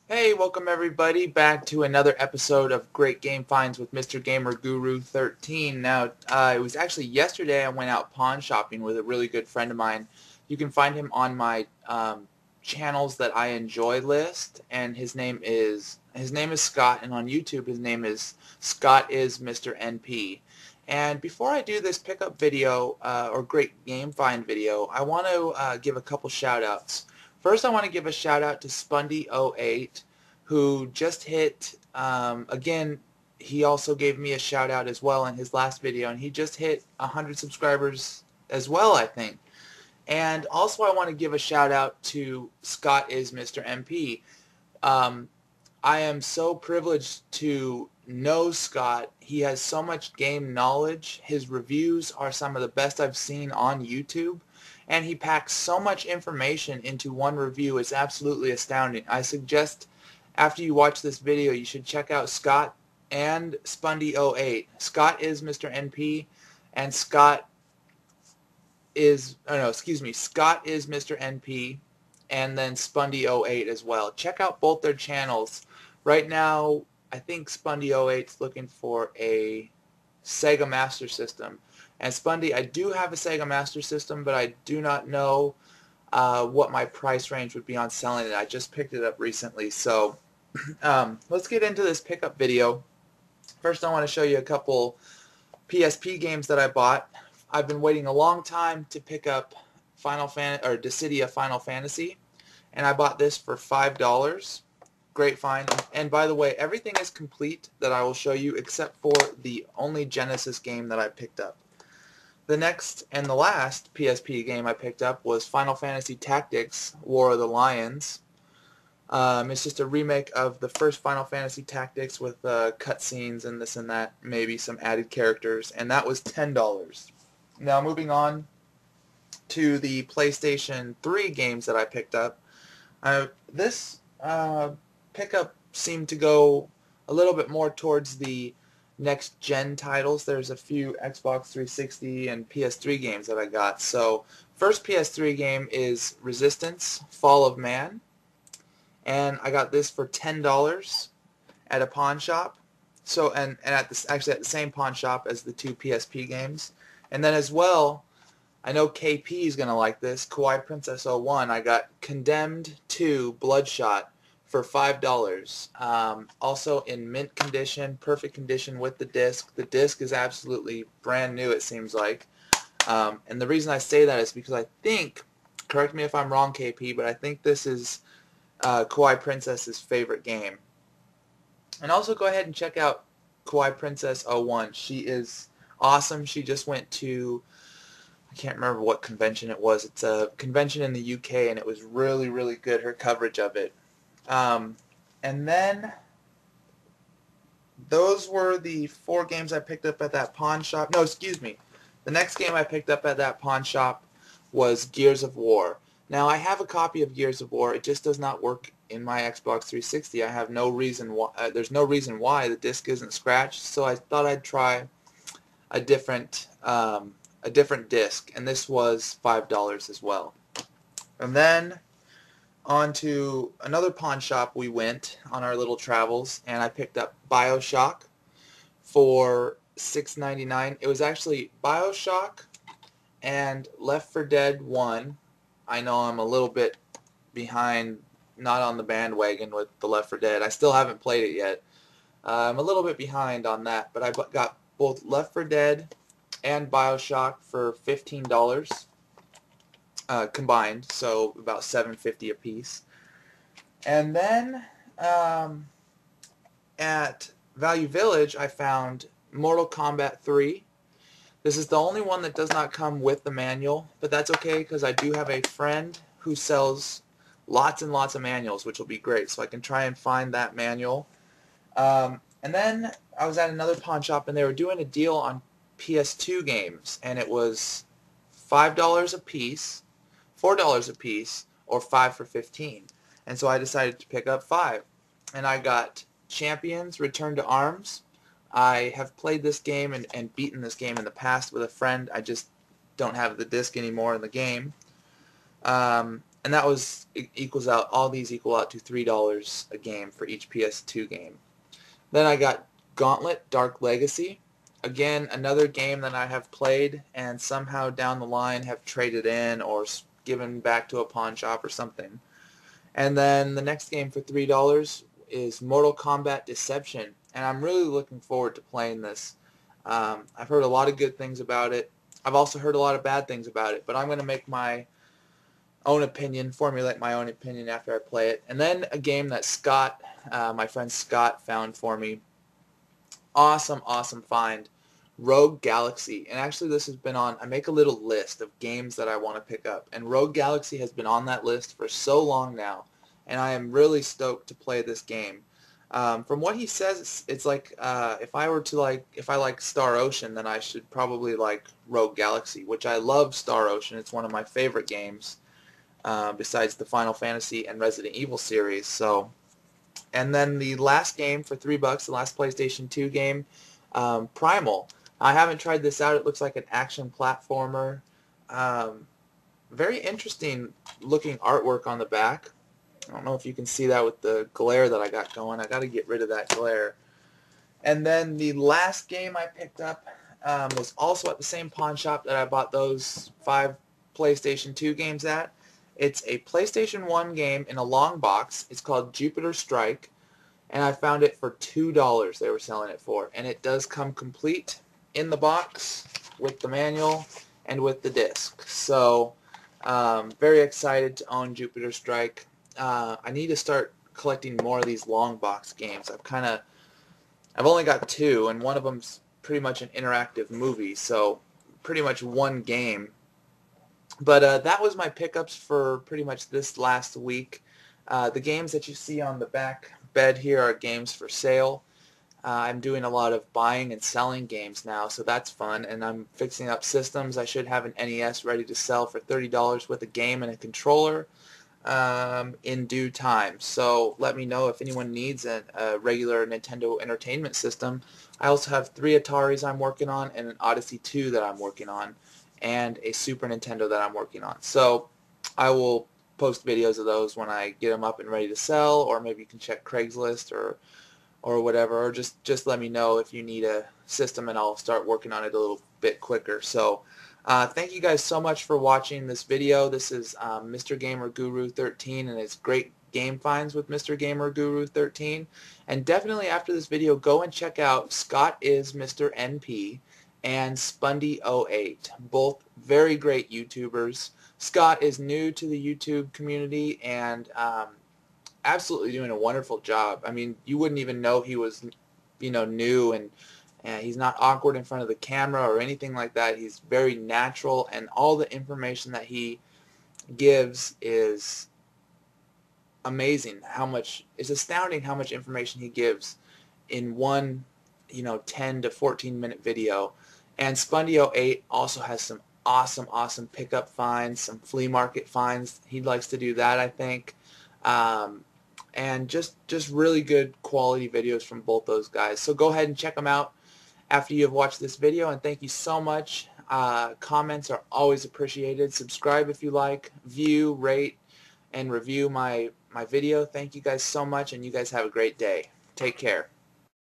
Hey, welcome everybody back to another episode of Great Game Finds with MrGamerGuru13. Now, it was actually yesterday I went out pawn shopping with a really good friend of mine. You can find him on my channels that I enjoy list, and his name is Scott, and on YouTube his name is Scott is Mr. NP. And before I do this pickup video or Great Game Find video, I want to give a couple shout outs. First, I want to give a shout out to Spundy08, who just hit, again, he also gave me a shout out as well in his last video, and he just hit 100 subscribers as well, I think. And also I want to give a shout out to Scott is Mr. MP. Um, I am so privileged to know Scott. He has so much game knowledge. His reviews are some of the best I've seen on YouTube. And he packs so much information into one review. It's absolutely astounding. I suggest after you watch this video, you should check out Scott and Spundy08. Scott is Mr. NP, and Scott is, oh no, excuse me, Scott is Mr. NP, and then Spundy08 as well. Check out both their channels. Right now, I think Spundy08 is looking for a Sega Master System. And Spundy, I do have a Sega Master System, but I do not know what my price range would be on selling it. I just picked it up recently, so let's get into this pickup video. First, I want to show you a couple PSP games that I bought. I've been waiting a long time to pick up Dissidia Final Fantasy, and I bought this for $5. Great find. And by the way, everything is complete that I will show you except for the only Genesis game that I picked up. The next and the last PSP game I picked up was Final Fantasy Tactics War of the Lions. It's just a remake of the first Final Fantasy Tactics with cutscenes and this and that, maybe some added characters, and that was $10. Now moving on to the PlayStation 3 games that I picked up. This pickup seemed to go a little bit more towards the next-gen titles. There's a few Xbox 360 and PS3 games that I got. So first PS3 game is Resistance: Fall of Man, and I got this for $10 at a pawn shop. So and at this actually at the same pawn shop as the two PSP games. And then as well, I know KP is gonna like this. Kawaii Princess 01. I got Condemned 2 Bloodshot for $5. Also in mint condition, perfect condition with the disc. The disc is absolutely brand new, it seems like. And the reason I say that is because I think, correct me if I'm wrong, KP, but I think this is Kawaii Princess's favorite game. And also go ahead and check out Kawaii Princess 01. She is awesome. She just went to, I can't remember what convention it was. It's a convention in the UK, and it was really, really good, her coverage of it. And then those were the four games I picked up at that pawn shop. No, excuse me. The next game I picked up at that pawn shop was Gears of War. Now, I have a copy of Gears of War. It just does not work in my Xbox 360. I have no reason why. There's no reason why the disc isn't scratched. So I thought I'd try a different disc, and this was $5 as well. And then on to another pawn shop we went on our little travels, and I picked up BioShock for $6.99. It was actually BioShock and Left 4 Dead 1. I know I'm a little bit behind, not on the bandwagon with the Left 4 Dead. I still haven't played it yet. I'm a little bit behind on that, but I got both Left 4 Dead and BioShock for $15 combined, so about $7.50 a piece. And then at Value Village, I found Mortal Kombat 3. This is the only one that does not come with the manual, but that's okay because I do have a friend who sells lots and lots of manuals, which will be great, so I can try and find that manual. And then I was at another pawn shop, and they were doing a deal on PS2 games, and it was $5 a piece, $4 a piece, or 5 for 15. And so I decided to pick up 5. And I got Champions Return to Arms. I have played this game and beaten this game in the past with a friend. I just don't have the disc anymore in the game. and that was equals out. All these equal out to $3 a game for each PS2 game. Then I got Gauntlet Dark Legacy. Again, another game that I have played and somehow down the line have traded in or given back to a pawn shop or something. And then the next game for $3 is Mortal Kombat Deception, and I'm really looking forward to playing this. I've heard a lot of good things about it. I've also heard a lot of bad things about it, but I'm going to make my own opinion, formulate my own opinion after I play it. And then a game that Scott, my friend Scott, found for me. Awesome, awesome find. Rogue Galaxy. And actually this has been on, I make a little list of games that I want to pick up. And Rogue Galaxy has been on that list for so long now. And I am really stoked to play this game. From what he says, it's like if I like Star Ocean, then I should probably like Rogue Galaxy, which I love Star Ocean. It's one of my favorite games. Besides the Final Fantasy and Resident Evil series. So, and then the last game for $3, the last PlayStation 2 game, Primal. I haven't tried this out. It looks like an action platformer. Very interesting looking artwork on the back. I don't know if you can see that with the glare that I got going. I got to get rid of that glare. And then the last game I picked up was also at the same pawn shop that I bought those 5 PlayStation 2 games at. It's a PlayStation 1 game in a long box. It's called Jupiter Strike, and I found it for $2 they were selling it for. And it does come complete in the box with the manual and with the disc. So, very excited to own Jupiter Strike. I need to start collecting more of these long box games. I've only got 2, and one of them's pretty much an interactive movie, so pretty much one game. But that was my pickups for pretty much this last week. The games that you see on the back bed here are games for sale. I'm doing a lot of buying and selling games now, so that's fun. And I'm fixing up systems. I should have an NES ready to sell for $30 with a game and a controller in due time. So let me know if anyone needs a regular Nintendo Entertainment System. I also have 3 Ataris I'm working on and an Odyssey 2 that I'm working on, and a Super Nintendo that I'm working on. So I will post videos of those when I get them up and ready to sell, or maybe you can check Craigslist or whatever, or just let me know if you need a system and I'll start working on it a little bit quicker. So thank you guys so much for watching this video. This is MrGamerGuru13, and it's great game finds with MrGamerGuru13. And definitely after this video, go and check out Scott is Mr. NP and Spundy08, both very great YouTubers. Scott is new to the YouTube community and absolutely doing a wonderful job. I mean, you wouldn't even know he was, new, and he's not awkward in front of the camera or anything like that. He's very natural, and all the information that he gives is amazing. It's astounding how much information he gives in one 10 to 14 minute video. And Spundy08 also has some awesome pickup finds, some flea market finds. He likes to do that, I think. And just really good quality videos from both those guys. So go ahead and check them out after you have watched this video, and thank you so much. Comments are always appreciated. Subscribe if you like, view, rate, and review my video. Thank you guys so much, and you guys have a great day. Take care.